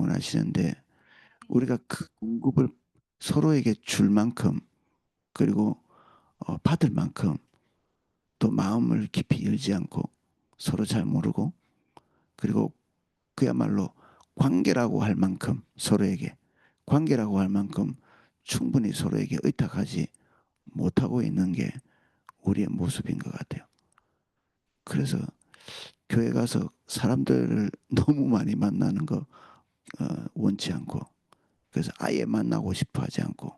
하시는데 우리가 그 공급을 서로에게 줄 만큼 그리고 받을 만큼 또 마음을 깊이 열지 않고 서로 잘 모르고 그리고 그야말로 관계라고 할 만큼 서로에게 관계라고 할 만큼 충분히 서로에게 의탁하지 못하고 있는 게 우리의 모습인 것 같아요. 그래서 교회 가서 사람들을 너무 많이 만나는 거 원치 않고 그래서 아예 만나고 싶어 하지 않고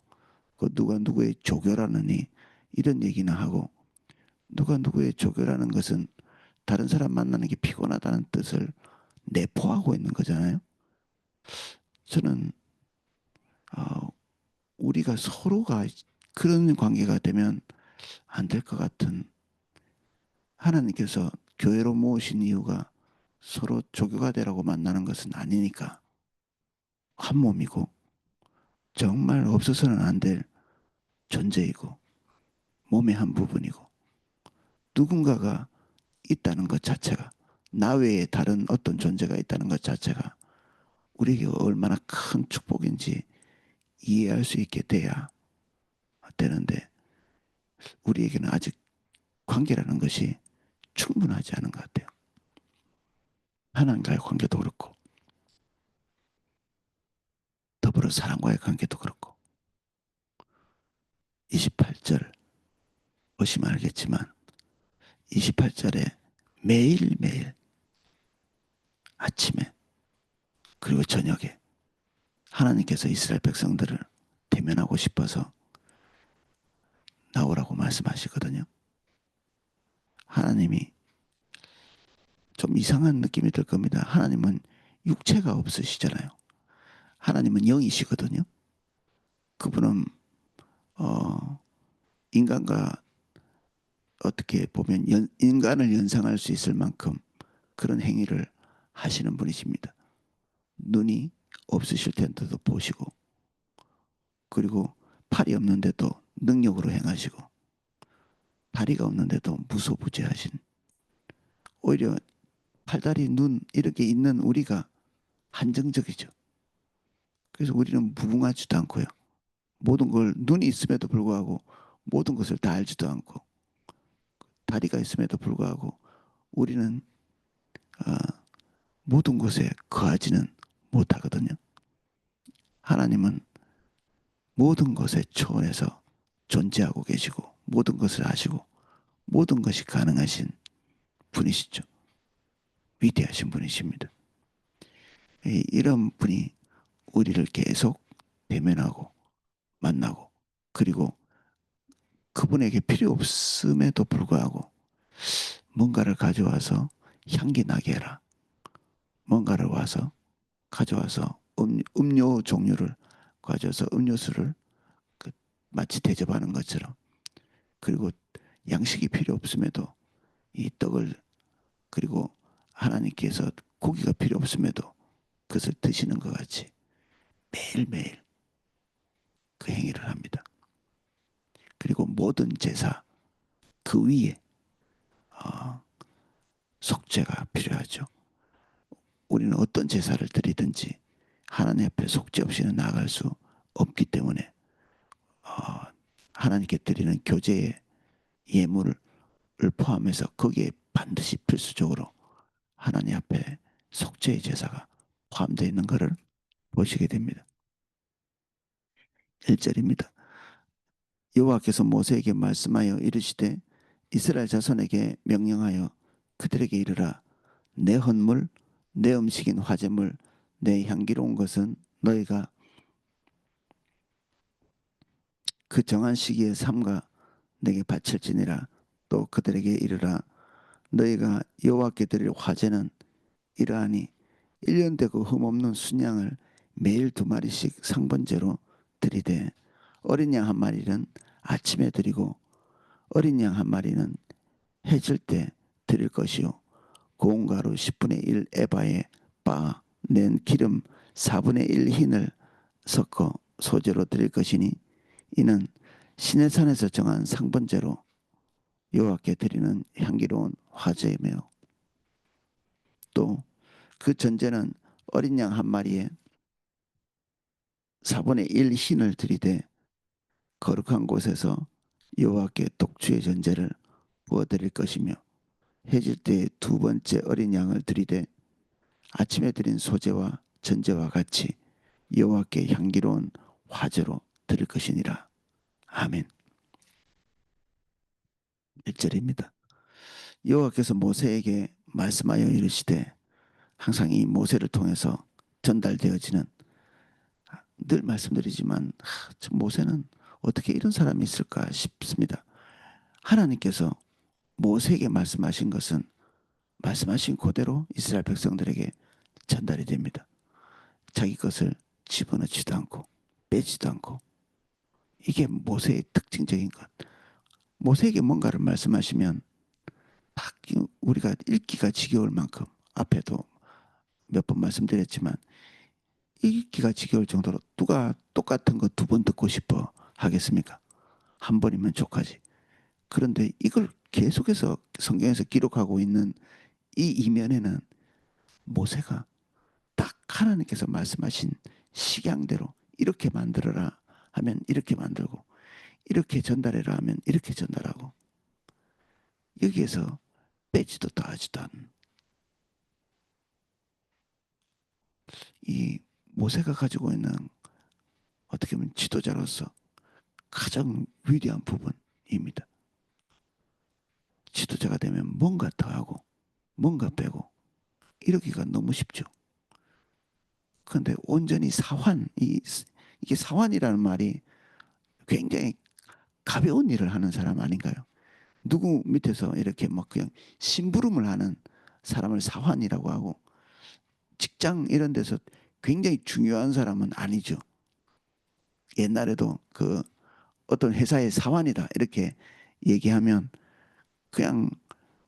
그 누가 누구의 조교라느니 이런 얘기나 하고 누가 누구의 조교라는 것은 다른 사람 만나는 게 피곤하다는 뜻을 내포하고 있는 거잖아요. 저는 어, 우리가 서로가 그런 관계가 되면 안 될 것 같은 하나님께서 교회로 모으신 이유가 서로 조교가 되라고 만나는 것은 아니니까 한 몸이고 정말 없어서는 안 될 존재이고 몸의 한 부분이고 누군가가 있다는 것 자체가 나 외에 다른 어떤 존재가 있다는 것 자체가 우리에게 얼마나 큰 축복인지 이해할 수 있게 돼야 되는데 우리에게는 아직 관계라는 것이 충분하지 않은 것 같아요. 하나님과의 관계도 그렇고 더불어 사람과의 관계도 그렇고 28절 보시면 알겠지만 28절에 매일매일 아침에 그리고 저녁에 하나님께서 이스라엘 백성들을 대면하고 싶어서 나오라고 말씀하시거든요. 하나님이 좀 이상한 느낌이 들 겁니다. 하나님은 육체가 없으시잖아요. 하나님은 영이시거든요. 그분은 어, 인간과 어떻게 보면 인간을 연상할 수 있을 만큼 그런 행위를 하시는 분이십니다. 눈이 없으실 텐데도 보시고 그리고 팔이 없는데도 능력으로 행하시고 다리가 없는데도 무소부재하신 오히려 팔다리 눈 이렇게 있는 우리가 한정적이죠. 그래서 우리는 무궁하지도 않고요. 모든 걸 눈이 있음에도 불구하고 모든 것을 다 알지도 않고 다리가 있음에도 불구하고 우리는 어, 모든 곳에 거하지는 못하거든요. 하나님은 모든 것의 초원에서 존재하고 계시고 모든 것을 아시고 모든 것이 가능하신 분이시죠. 위대하신 분이십니다. 이런 분이 우리를 계속 대면하고 만나고 그리고 그분에게 필요 없음에도 불구하고 뭔가를 가져와서 향기 나게 해라. 뭔가를 와서 가져와서 음료 종류를 가져와서 음료수를 그 마치 대접하는 것처럼 그리고 양식이 필요 없음에도 이 떡을 그리고 하나님께서 고기가 필요 없음에도 그것을 드시는 것 같이 매일매일 그 행위를 합니다. 그리고 모든 제사 그 위에 어, 속죄가 필요하죠. 우리는 어떤 제사를 드리든지 하나님 앞에 속죄 없이는 나아갈 수 없기 때문에 어, 하나님께 드리는 교제의 예물을 포함해서 거기에 반드시 필수적으로 하나님 앞에 속죄의 제사가 포함되어 있는 것을 보시게 됩니다. 1절입니다. 여호와께서 모세에게 말씀하여 이르시되 이스라엘 자손에게 명령하여 그들에게 이르라 내 헌물 내 음식인 화제물 내 향기로운 것은 너희가 그 정한 시기에 삼가 내게 바칠지니라 또 그들에게 이르라 너희가 여호와께 드릴 화제는 이러하니 1년 되고 흠없는 순양을 매일 2마리씩 상번제로 드리되 어린 양 한 마리는 아침에 드리고 어린 양 한 마리는 해질 때 드릴 것이요 고운 가루 10분의 1 에바에 바 낸 기름 4분의 1 흰을 섞어 소재로 드릴 것이니 이는 시내산에서 정한 상번제로 여호와께 드리는 향기로운 화제이며 또 그 전제는 어린 양 한 마리에 4분의 1 흰을 들이되 거룩한 곳에서 여호와께 독주의 전제를 부어드릴 것이며 해질 때에 두 번째 어린 양을 들이되 아침에 드린 소제와 전제와 같이 여호와께 향기로운 화제로 드릴 것이니라. 아멘. 1절입니다. 여호와께서 모세에게 말씀하여 이르시되 항상 이 모세를 통해서 전달되어지는, 늘 말씀드리지만 모세는 어떻게 이런 사람이 있을까 싶습니다. 하나님께서 모세에게 말씀하신 것은 말씀하신 그대로 이스라엘 백성들에게 전달이 됩니다. 자기 것을 집어넣지도 않고 빼지도 않고. 이게 모세의 특징적인 것. 모세에게 뭔가를 말씀하시면 딱 우리가 읽기가 지겨울 만큼, 앞에도 몇 번 말씀드렸지만 읽기가 지겨울 정도로 누가 똑같은 거 두 번 듣고 싶어 하겠습니까? 한 번이면 족하지. 그런데 이걸 계속해서 성경에서 기록하고 있는 이 이면에는 모세가 딱 하나님께서 말씀하신 식양대로 이렇게 만들어라 하면 이렇게 만들고, 이렇게 전달해라 하면 이렇게 전달하고, 여기에서 빼지도 더하지도 않은 이 모세가 가지고 있는, 어떻게 보면 지도자로서 가장 위대한 부분입니다. 지도자가 되면 뭔가 더하고 뭔가 빼고 이러기가 너무 쉽죠. 그런데 온전히 사환, 이게 사환이라는 말이 굉장히 가벼운 일을 하는 사람 아닌가요? 누구 밑에서 이렇게 막 그냥 심부름을 하는 사람을 사환이라고 하고, 직장 이런 데서 굉장히 중요한 사람은 아니죠. 옛날에도 그 어떤 회사의 사환이다 이렇게 얘기하면 그냥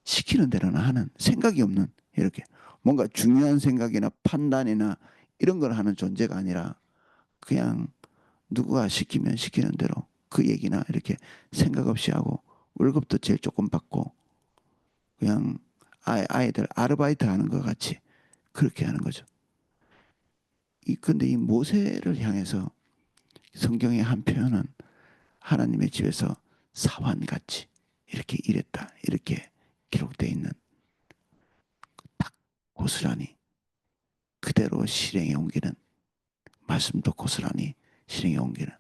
시키는 대로나 하는, 생각이 없는, 이렇게 뭔가 중요한 생각이나 판단이나 이런 걸 하는 존재가 아니라 그냥 누구가 시키면 시키는 대로 그 얘기나 이렇게 생각 없이 하고, 월급도 제일 조금 받고 그냥 아이들 아르바이트 하는 것 같이 그렇게 하는 거죠. 근데 이 모세를 향해서 성경의 한 표현은 하나님의 집에서 사환같이 이렇게 일했다 이렇게 기록되어 있는, 딱 고스란히 그대로 실행에 옮기는, 말씀도 고스란히 실행에 옮기는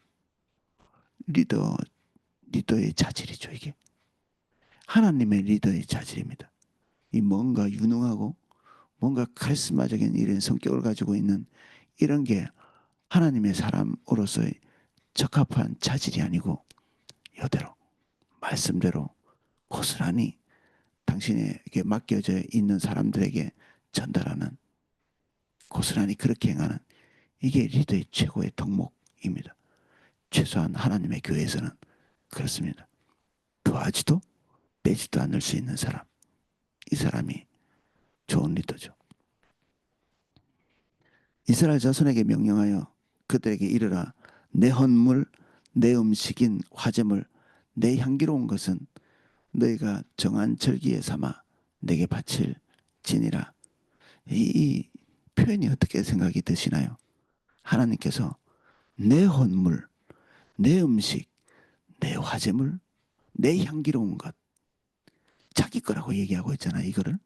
리더, 리더의 자질이죠. 이게 하나님의 리더의 자질입니다. 이 뭔가 유능하고 뭔가 카리스마적인 이런 성격을 가지고 있는 이런 게 하나님의 사람으로서의 적합한 자질이 아니고, 이대로 말씀대로 고스란히 당신에게 맡겨져 있는 사람들에게 전달하는, 고스란히 그렇게 행하는, 이게 리더의 최고의 덕목입니다. 최소한 하나님의 교회에서는 그렇습니다. 더하지도 빼지도 않을 수 있는 사람, 이 사람이 좋은 리더죠. 이스라엘 자손에게 명령하여 그들에게 이르라. 내 헌물, 내 음식인 화제물, 내 향기로운 것은 너희가 정한 절기에 삼아 내게 바칠지니라. 이 표현이 어떻게 생각이 드시나요? 하나님께서 내 헌물, 내 음식, 내 화제물, 내 향기로운 것, 자기 거라고 얘기하고 있잖아요. 이거를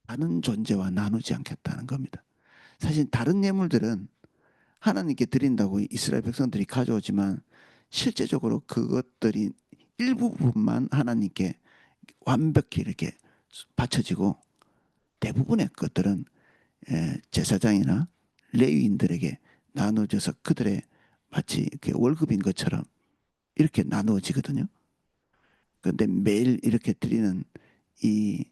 다른 존재와 나누지 않겠다는 겁니다. 사실 다른 예물들은 하나님께 드린다고 이스라엘 백성들이 가져오지만 실제적으로 그것들이 일부분만 하나님께 완벽히 이렇게 바쳐지고, 대부분의 것들은 제사장이나 레위인들에게 나눠져서 그들의 마치 이렇게 월급인 것처럼 이렇게 나누어지거든요. 그런데 매일 이렇게 드리는 이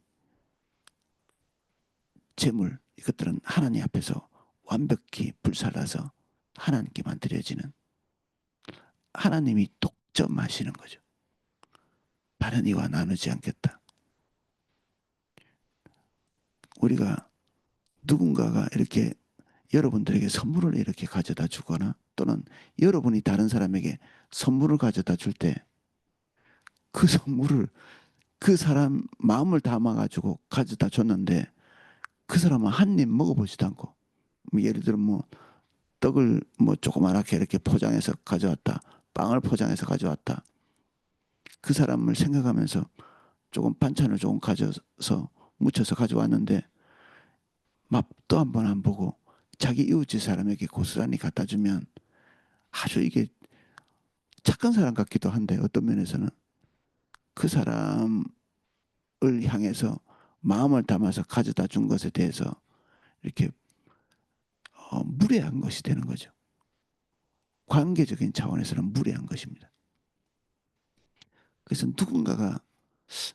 제물, 이것들은 하나님 앞에서 완벽히 불살라서 하나님께만 드려지는, 하나님이 독점하시는 거죠. 다른 이와 나누지 않겠다. 우리가 누군가가 이렇게 여러분들에게 선물을 이렇게 가져다 주거나, 또는 여러분이 다른 사람에게 선물을 가져다 줄 때 그 선물을 그 사람 마음을 담아가지고 가져다 줬는데 그 사람은 한 입 먹어보지도 않고, 예를 들어 뭐 떡을 뭐 조그맣게 이렇게 포장해서 가져왔다. 빵을 포장해서 가져왔다. 그 사람을 생각하면서 조금 반찬을 조금 가져서 묻혀서 가져왔는데 맛도 한번 안 보고 자기 이웃집 사람에게 고스란히 갖다 주면 아주 이게 착한 사람 같기도 한데 어떤 면에서는 그 사람을 향해서 마음을 담아서 가져다 준 것에 대해서 이렇게 무례한 것이 되는 거죠. 관계적인 차원에서는 무례한 것입니다. 그래서 누군가가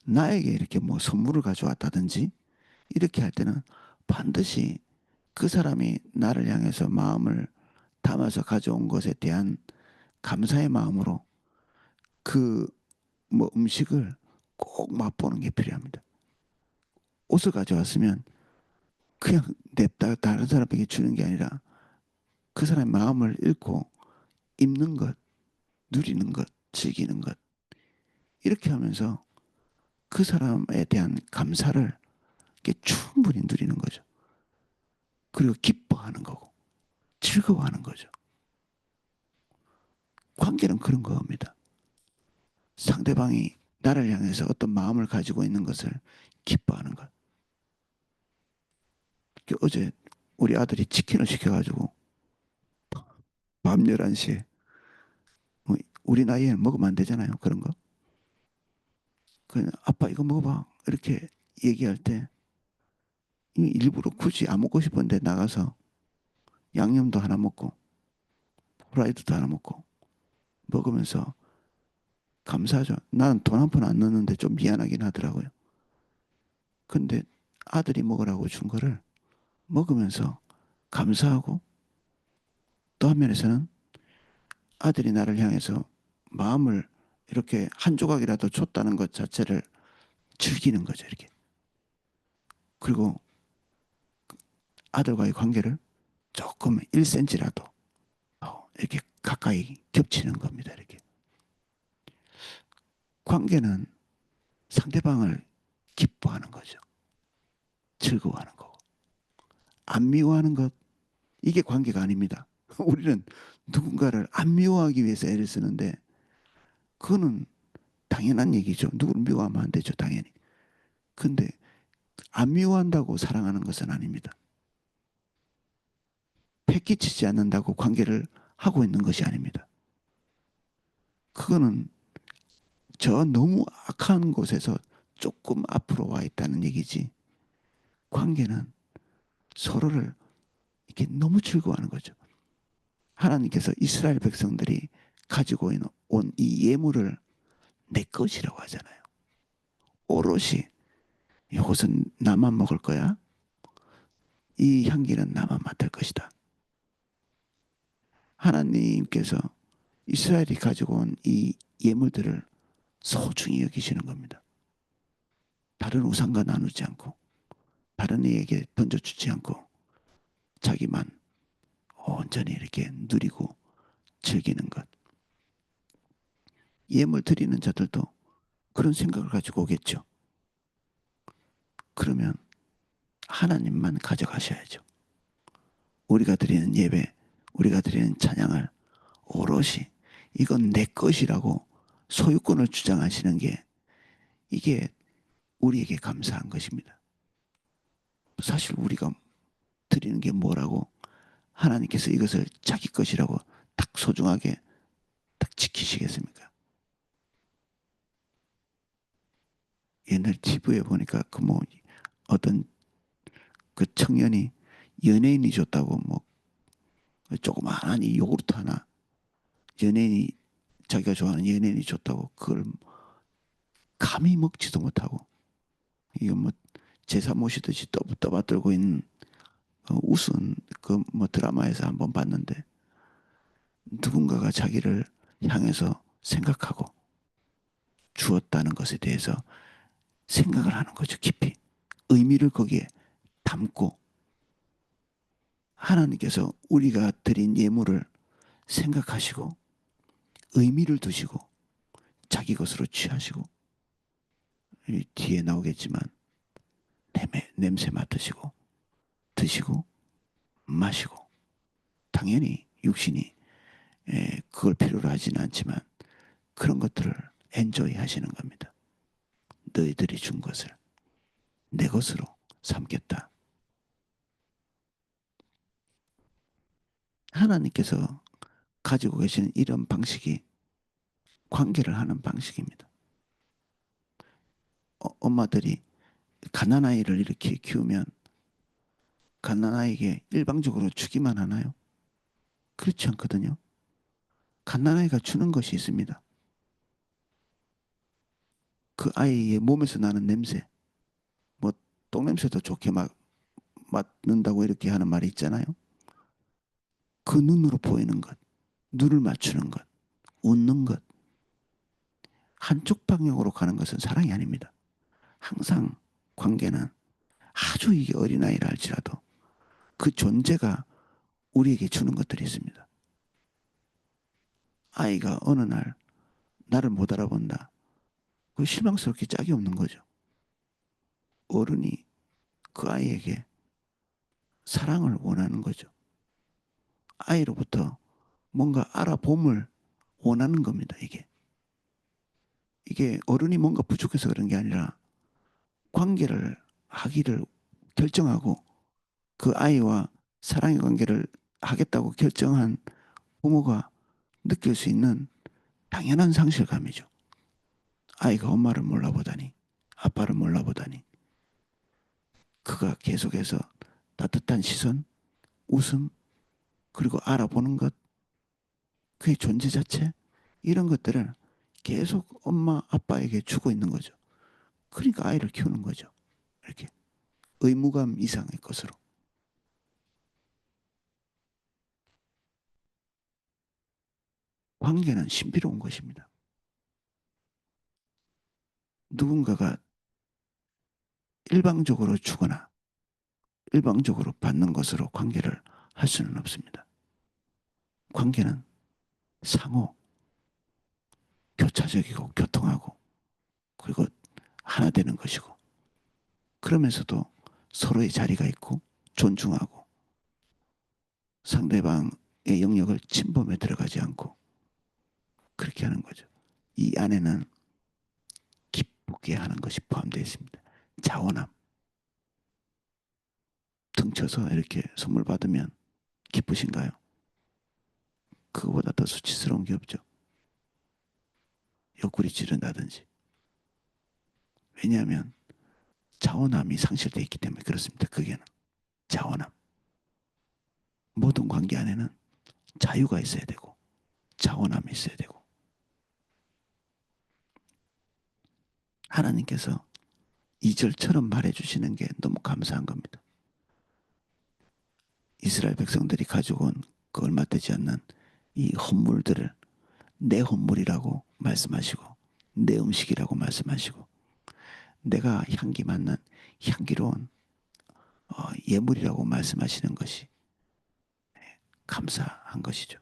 나에게 이렇게 뭐 선물을 가져왔다든지 이렇게 할 때는 반드시 그 사람이 나를 향해서 마음을 담아서 가져온 것에 대한 감사의 마음으로 그 뭐 음식을 꼭 맛보는 게 필요합니다. 옷을 가져왔으면 그냥 냅다 다른 사람에게 주는 게 아니라 그 사람의 마음을 읽고 입는 것, 누리는 것, 즐기는 것 이렇게 하면서 그 사람에 대한 감사를 충분히 누리는 거죠. 그리고 기뻐하는 거고 즐거워하는 거죠. 관계는 그런 겁니다. 상대방이 나를 향해서 어떤 마음을 가지고 있는 것을 기뻐하는 것. 어제 우리 아들이 치킨을 시켜가지고 밤 11시에 우리 나이에는 먹으면 안 되잖아요. 그런 거. 그 아빠 이거 먹어봐. 이렇게 얘기할 때 일부러 굳이 안 먹고 싶은데 나가서 양념도 하나 먹고 프라이드도 하나 먹고 먹으면서 감사하죠. 나는 돈 한 푼 안 넣는데 좀 미안하긴 하더라고요. 근데 아들이 먹으라고 준 거를 먹으면서 감사하고 또 한면에서는 아들이 나를 향해서 마음을 이렇게 한 조각이라도 줬다는 것 자체를 즐기는 거죠. 이렇게. 그리고 아들과의 관계를 조금 1cm라도 이렇게 가까이 겹치는 겁니다. 이렇게. 관계는 상대방을 기뻐하는 거죠. 즐거워하는 거고. 안 미워하는 것, 이게 관계가 아닙니다. 우리는 누군가를 안 미워하기 위해서 애를 쓰는데 그거는 당연한 얘기죠. 누구를 미워하면 안 되죠. 당연히. 근데 안 미워한다고 사랑하는 것은 아닙니다. 패기치지 않는다고 관계를 하고 있는 것이 아닙니다. 그거는 저 너무 악한 곳에서 조금 앞으로 와 있다는 얘기지. 관계는 서로를 이렇게 너무 즐거워하는 거죠. 하나님께서 이스라엘 백성들이 가지고 온 이 예물을 내 것이라고 하잖아요. 오롯이 이것은 나만 먹을 거야. 이 향기는 나만 맡을 것이다. 하나님께서 이스라엘이 가지고 온 이 예물들을 소중히 여기시는 겁니다. 다른 우상과 나누지 않고 다른 이에게 던져주지 않고 자기만 온전히 이렇게 누리고 즐기는 것. 예물 드리는 자들도 그런 생각을 가지고 오겠죠. 그러면 하나님만 가져가셔야죠. 우리가 드리는 예배, 우리가 드리는 찬양을 오롯이 이건 내 것이라고 소유권을 주장하시는 게 이게 우리에게 감사한 것입니다. 사실 우리가 드리는 게 뭐라고 하나님께서 이것을 자기 것이라고 딱 소중하게 딱 지키시겠습니까? 옛날 TV에 보니까 그 뭐 어떤 그 청년이 연예인이 줬다고 뭐 조그마한 이 요구르트 하나 연예인이 자기가 좋아하는 연예인이 줬다고 그걸 감히 먹지도 못하고 이거 뭐 제사 모시듯이 떠받들고 있는 우스운 그 뭐 드라마에서 한번 봤는데 누군가가 자기를 향해서 생각하고 주었다는 것에 대해서 생각을 하는 거죠. 깊이 의미를 거기에 담고 하나님께서 우리가 드린 예물을 생각하시고 의미를 두시고 자기 것으로 취하시고 뒤에 나오겠지만 냄새 맡으시고 드시고 마시고 당연히 육신이 그걸 필요로 하지는 않지만 그런 것들을 엔조이 하시는 겁니다. 너희들이 준 것을 내 것으로 삼겠다. 하나님께서 가지고 계시는 이런 방식이 관계를 하는 방식입니다. 엄마들이 갓난아이를 이렇게 키우면 갓난아이에게 일방적으로 주기만 하나요? 그렇지 않거든요. 갓난아이가 주는 것이 있습니다. 그 아이의 몸에서 나는 냄새, 뭐 똥냄새도 좋게 막 맡는다고 이렇게 하는 말이 있잖아요. 그 눈으로 보이는 것, 눈을 맞추는 것, 웃는 것, 한쪽 방향으로 가는 것은 사랑이 아닙니다. 항상 관계는 아주 이게 어린아이라 할지라도 그 존재가 우리에게 주는 것들이 있습니다. 아이가 어느 날 나를 못 알아본다. 그 실망스럽게 짝이 없는 거죠. 어른이 그 아이에게 사랑을 원하는 거죠. 아이로부터 뭔가 알아봄을 원하는 겁니다. 이게 어른이 뭔가 부족해서 그런 게 아니라 관계를 하기를 결정하고 그 아이와 사랑의 관계를 하겠다고 결정한 부모가 느낄 수 있는 당연한 상실감이죠. 아이가 엄마를 몰라보다니, 아빠를 몰라보다니, 그가 계속해서 따뜻한 시선, 웃음, 그리고 알아보는 것, 그의 존재 자체, 이런 것들을 계속 엄마, 아빠에게 주고 있는 거죠. 그러니까 아이를 키우는 거죠. 이렇게 의무감 이상의 것으로. 관계는 신비로운 것입니다. 누군가가 일방적으로 주거나 일방적으로 받는 것으로 관계를 할 수는 없습니다. 관계는 상호, 교차적이고 교통하고 그리고 하나 되는 것이고 그러면서도 서로의 자리가 있고 존중하고 상대방의 영역을 침범해 들어가지 않고 그렇게 하는 거죠. 이 안에는 기쁘게 하는 것이 포함되어 있습니다. 자원함. 등쳐서 이렇게 선물 받으면 기쁘신가요? 그거보다 더 수치스러운 게 없죠. 옆구리 찌른다든지. 왜냐하면 자원함이 상실되어 있기 때문에 그렇습니다. 그게는 자원함. 모든 관계 안에는 자유가 있어야 되고 자원함이 있어야 되고 하나님께서 2절처럼 말해주시는 게 너무 감사한 겁니다. 이스라엘 백성들이 가지고 온 그 얼마 되지 않는 이 헌물들을 내 헌물이라고 말씀하시고 내 음식이라고 말씀하시고 내가 향기 맡는 향기로운 예물이라고 말씀하시는 것이 감사한 것이죠.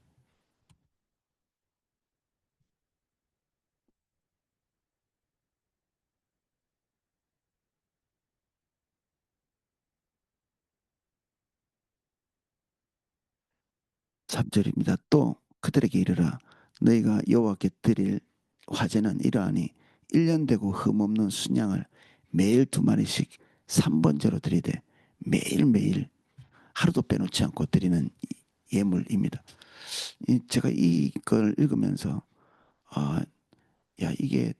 3절입니다. 또 그들에게 이르라 너희가 여호와께 드릴 화제는 이러하니 1년 되고 흠없는 순양을 매일 2마리씩 3번째로 드리되 매일매일 하루도 빼놓지 않고 드리는 예물입니다. 제가 이걸 읽으면서 아, 야 이게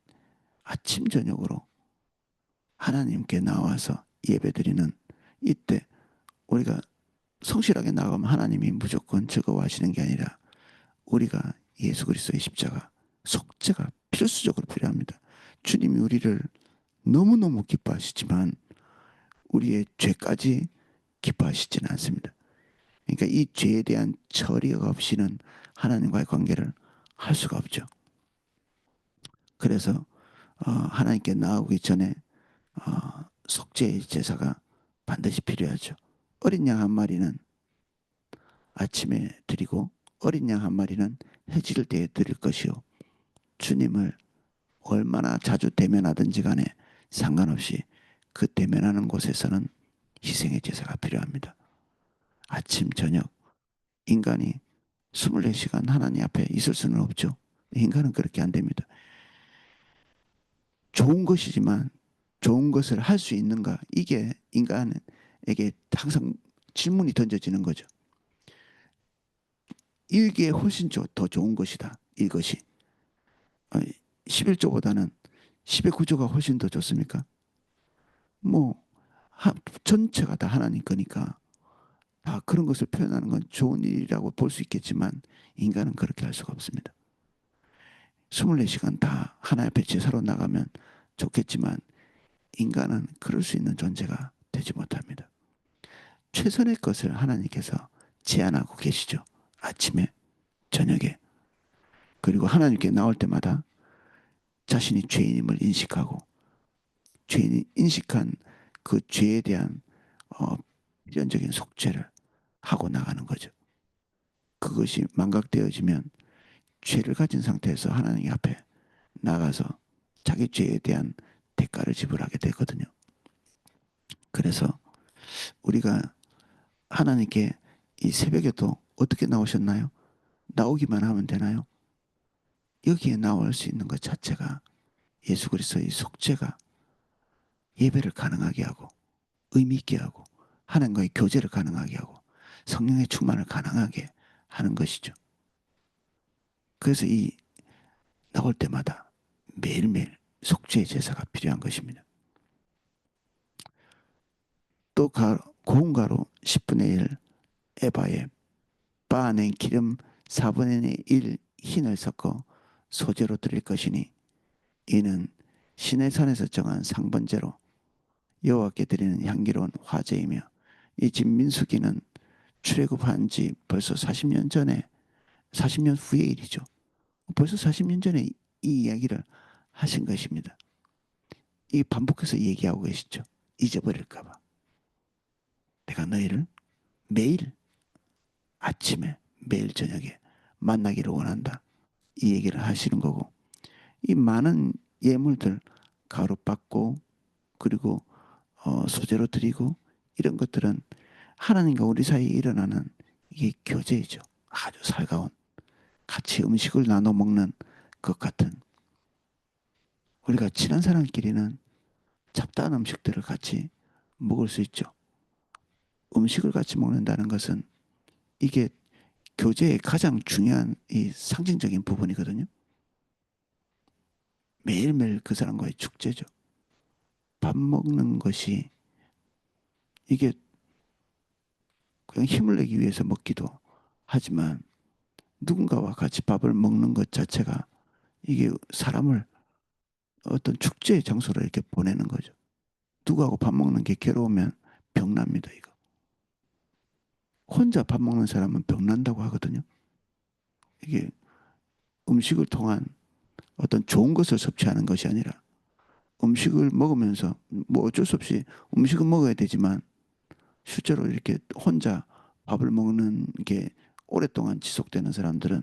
아침 저녁으로 하나님께 나와서 예배드리는 이때 우리가 성실하게 나가면 하나님이 무조건 즐거워하시는 게 아니라 우리가 예수 그리스도의 십자가 속죄가 필수적으로 필요합니다. 주님이 우리를 너무너무 기뻐하시지만 우리의 죄까지 기뻐하시지는 않습니다. 그러니까 이 죄에 대한 처리가 없이는 하나님과의 관계를 할 수가 없죠. 그래서 하나님께 나아오기 전에 속죄의 제사가 반드시 필요하죠. 어린 양 한 마리는 아침에 드리고 어린 양 한 마리는 해질 때에 드릴 것이요. 주님을 얼마나 자주 대면하든지 간에 상관없이 그 대면하는 곳에서는 희생의 제사가 필요합니다. 아침, 저녁 인간이 24시간 하나님 앞에 있을 수는 없죠. 인간은 그렇게 안 됩니다. 좋은 것이지만 좋은 것을 할 수 있는가? 이게 인간에게 항상 질문이 던져지는 거죠. 이게 훨씬 더 좋은 것이다. 이것이. 11조보다는 10의 구조가 훨씬 더 좋습니까? 뭐 전체가 다 하나님 거니까 다 그런 것을 표현하는 건 좋은 일이라고 볼 수 있겠지만 인간은 그렇게 할 수가 없습니다. 24시간 다 하나님 앞에 제사로 나가면 좋겠지만 인간은 그럴 수 있는 존재가 되지 못합니다. 최선의 것을 하나님께서 제안하고 계시죠. 아침에, 저녁에. 그리고 하나님께 나올 때마다 자신이 죄인임을 인식하고 죄인 인식한 그 죄에 대한 필연적인 속죄를 하고 나가는 거죠. 그것이 망각되어지면 죄를 가진 상태에서 하나님 앞에 나가서 자기 죄에 대한 대가를 지불하게 되거든요. 그래서 우리가 하나님께 이 새벽에도 어떻게 나오셨나요? 나오기만 하면 되나요? 여기에 나올 수 있는 것 자체가 예수 그리스도의 속죄가 예배를 가능하게 하고 의미 있게 하고 하나님과의 교제를 가능하게 하고 성령의 충만을 가능하게 하는 것이죠. 그래서 이 나올 때마다 매일매일 속죄의 제사가 필요한 것입니다. 또 고운 가루 10분의 1 에바에 빻아낸 기름 4분의 1 흰을 섞어 소재로 드릴 것이니 이는 신의 산에서 정한 상번제로 여호와께 드리는 향기로운 화제이며 이 집 민수기는 출애굽한 지 벌써 40년 전에 40년 후의 일이죠. 벌써 40년 전에 이 이야기를 하신 것입니다. 이 반복해서 얘기하고 계시죠. 잊어버릴까 봐. 내가 너희를 매일 아침에 매일 저녁에 만나기를 원한다. 이 얘기를 하시는 거고 이 많은 예물들 가루받고 그리고 소재로 드리고 이런 것들은 하나님과 우리 사이에 일어나는 이게 교제이죠. 아주 살가운 같이 음식을 나눠 먹는 것 같은 우리가 친한 사람끼리는 잡다한 음식들을 같이 먹을 수 있죠. 음식을 같이 먹는다는 것은 이게 교제의 가장 중요한 이 상징적인 부분이거든요. 매일매일 그 사람과의 축제죠. 밥 먹는 것이 이게 그냥 힘을 내기 위해서 먹기도 하지만 누군가와 같이 밥을 먹는 것 자체가 이게 사람을 어떤 축제의 장소로 이렇게 보내는 거죠. 누구하고 밥 먹는 게 괴로우면 병납니다, 이거. 혼자 밥 먹는 사람은 병난다고 하거든요. 이게 음식을 통한 어떤 좋은 것을 섭취하는 것이 아니라 음식을 먹으면서 뭐 어쩔 수 없이 음식은 먹어야 되지만 실제로 이렇게 혼자 밥을 먹는 게 오랫동안 지속되는 사람들은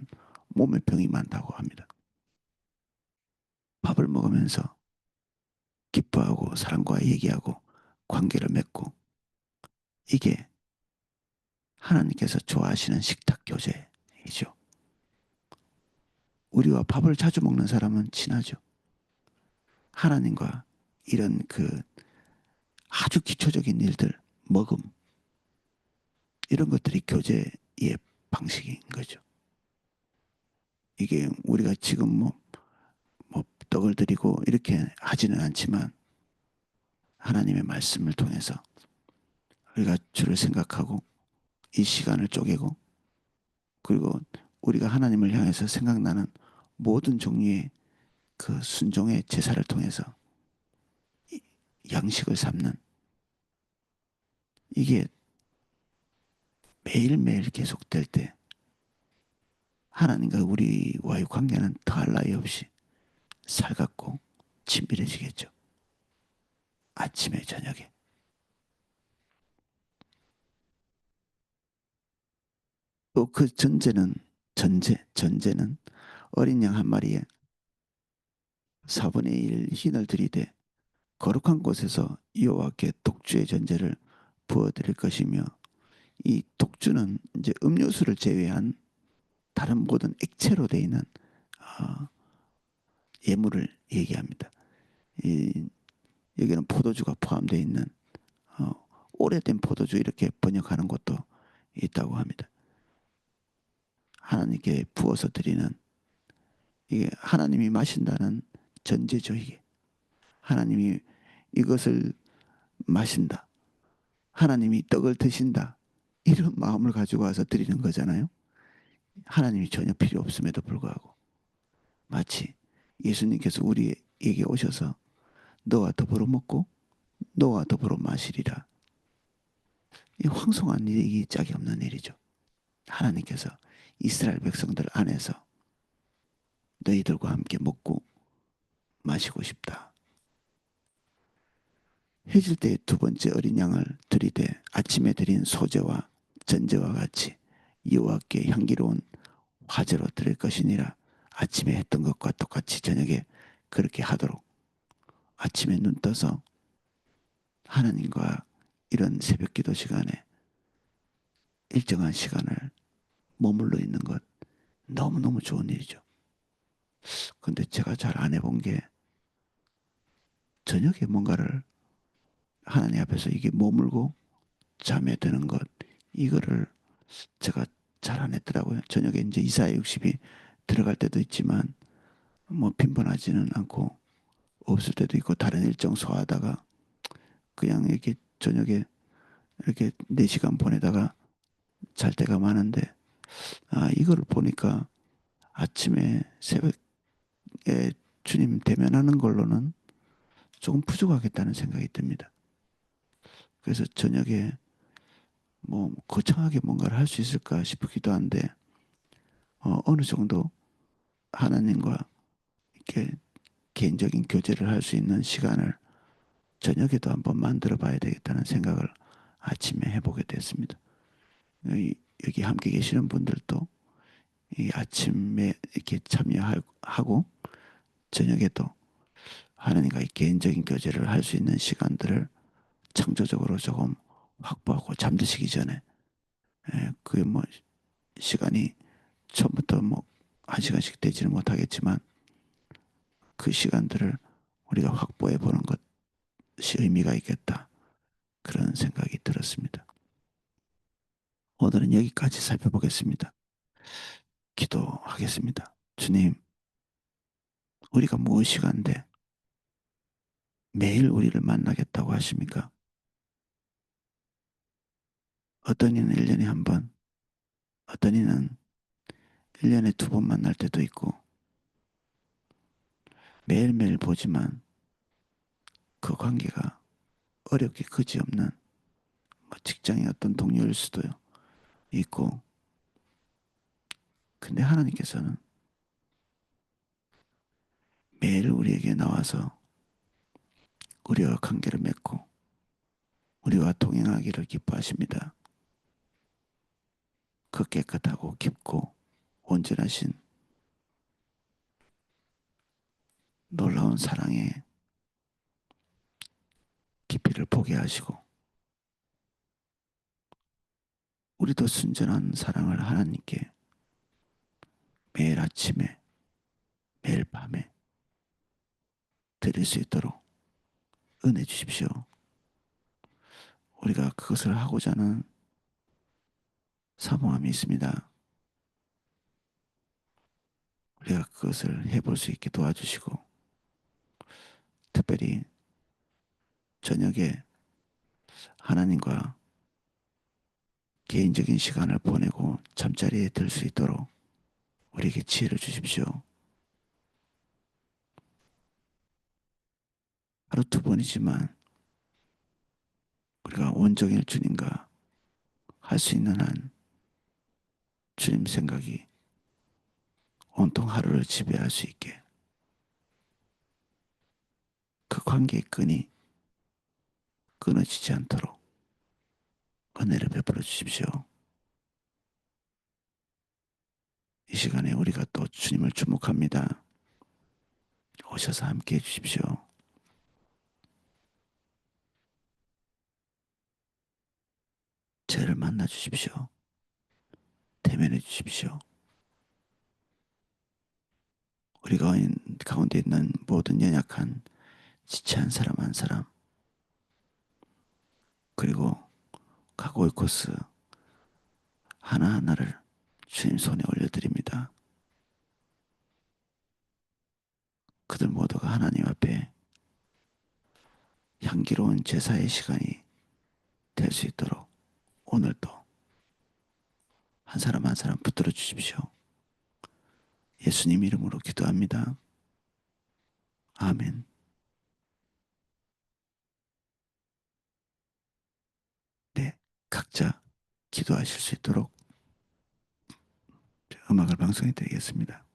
몸에 병이 많다고 합니다. 밥을 먹으면서 기뻐하고 사람과 얘기하고 관계를 맺고 이게 하나님께서 좋아하시는 식탁 교제이죠. 우리와 밥을 자주 먹는 사람은 친하죠. 하나님과 이런 그 아주 기초적인 일들, 먹음, 이런 것들이 교제의 방식인 거죠. 이게 우리가 지금 뭐 떡을 드리고 이렇게 하지는 않지만 하나님의 말씀을 통해서 우리가 주를 생각하고 이 시간을 쪼개고 그리고 우리가 하나님을 향해서 생각나는 모든 종류의 그 순종의 제사를 통해서 양식을 삼는 이게 매일매일 계속될 때 하나님과 우리와의 관계는 더할 나위 없이 살갑고 친밀해지겠죠. 아침에 저녁에. 또 그 전제는 어린 양 한 마리에 4분의 1 흰을 들이되 거룩한 곳에서 여호와께 독주의 전제를 부어드릴 것이며 이 독주는 이제 음료수를 제외한 다른 모든 액체로 되어 있는 어, 예물을 얘기합니다. 이, 여기는 포도주가 포함되어 있는 어, 오래된 포도주 이렇게 번역하는 것도 있다고 합니다. 하나님께 부어서 드리는 이게 하나님이 마신다는 전제죠. 이게 하나님이 이것을 마신다. 하나님이 떡을 드신다. 이런 마음을 가지고 와서 드리는 거잖아요. 하나님이 전혀 필요 없음에도 불구하고 마치 예수님께서 우리에게 오셔서 너와 더불어 먹고 너와 더불어 마시리라. 이 황송한 일이 짝이 없는 일이죠. 하나님께서 이스라엘 백성들 안에서 너희들과 함께 먹고 마시고 싶다. 해질 때 두 번째 어린 양을 드리되 아침에 드린 소제와 전제와 같이 여호와께 향기로운 화제로 드릴 것이니라. 아침에 했던 것과 똑같이 저녁에 그렇게 하도록. 아침에 눈 떠서 하나님과 이런 새벽 기도 시간에 일정한 시간을 머물러 있는 것 너무너무 좋은 일이죠. 근데 제가 잘 안 해본 게 저녁에 뭔가를 하나님 앞에서 이게 머물고 잠에 드는 것 이거를 제가 잘 안 했더라고요. 저녁에 이제 이사야 60이 들어갈 때도 있지만 뭐 빈번하지는 않고 없을 때도 있고 다른 일정 소화하다가 그냥 이렇게 저녁에 이렇게 4시간 보내다가 잘 때가 많은데 이거를 보니까 아침에 새벽에 주님 대면하는 걸로는 조금 부족하겠다는 생각이 듭니다. 그래서 저녁에 뭐 거창하게 뭔가를 할 수 있을까 싶기도 한데 어느 정도 하나님과 이렇게 개인적인 교제를 할 수 있는 시간을 저녁에도 한번 만들어 봐야 되겠다는 생각을 아침에 해보게 됐습니다. 여기 함께 계시는 분들도 이 아침에 이렇게 참여하고 저녁에도 하나님과 개인적인 교제를 할 수 있는 시간들을 창조적으로 조금 확보하고 잠드시기 전에 그게 뭐 시간이 처음부터 뭐 1시간씩 되지는 못하겠지만 그 시간들을 우리가 확보해 보는 것이 의미가 있겠다. 그런 생각이 들었습니다. 오늘은 여기까지 살펴보겠습니다. 기도하겠습니다. 주님, 우리가 무엇이간데 매일 우리를 만나겠다고 하십니까? 어떤 이는 1년에 한 번, 어떤 이는 1년에 2번 만날 때도 있고 매일매일 보지만 그 관계가 어렵게 그지없는 뭐 직장의 어떤 동료일 수도 있고 근데 하나님께서는 매일 우리에게 나와서 우리와 관계를 맺고 우리와 동행하기를 기뻐하십니다. 그 깨끗하고 깊고 온전하신 놀라운 사랑의 깊이를 보게 하시고 우리도 순전한 사랑을 하나님께 매일 아침에 매일 밤에 드릴 수 있도록 은혜 주십시오. 우리가 그것을 하고자 하는 사모함이 있습니다. 우리가 그것을 해볼 수 있게 도와주시고 특별히 저녁에 하나님과 개인적인 시간을 보내고 잠자리에 들 수 있도록 우리에게 지혜를 주십시오. 하루 2번이지만 우리가 온종일 주님과 할 수 있는 한 주님 생각이 온통 하루를 지배할 수 있게 그 관계의 끈이 끊어지지 않도록 은혜를 베풀어 주십시오. 이 시간에 우리가 또 주님을 주목합니다. 오셔서 함께 해주십시오. 저를 만나 주십시오. 대면해 주십시오. 우리 가운데 있는 모든 연약한 지체한 사람 한 사람, 그리고 가고 올 코스 하나하나를 주님 손에 올려드립니다. 그들 모두가 하나님 앞에 향기로운 제사의 시간이 될 수 있도록 오늘도 한 사람 한 사람 붙들어 주십시오. 예수님 이름으로 기도합니다. 아멘. 네, 각자 기도하실 수 있도록 음악을 방송해 드리겠습니다.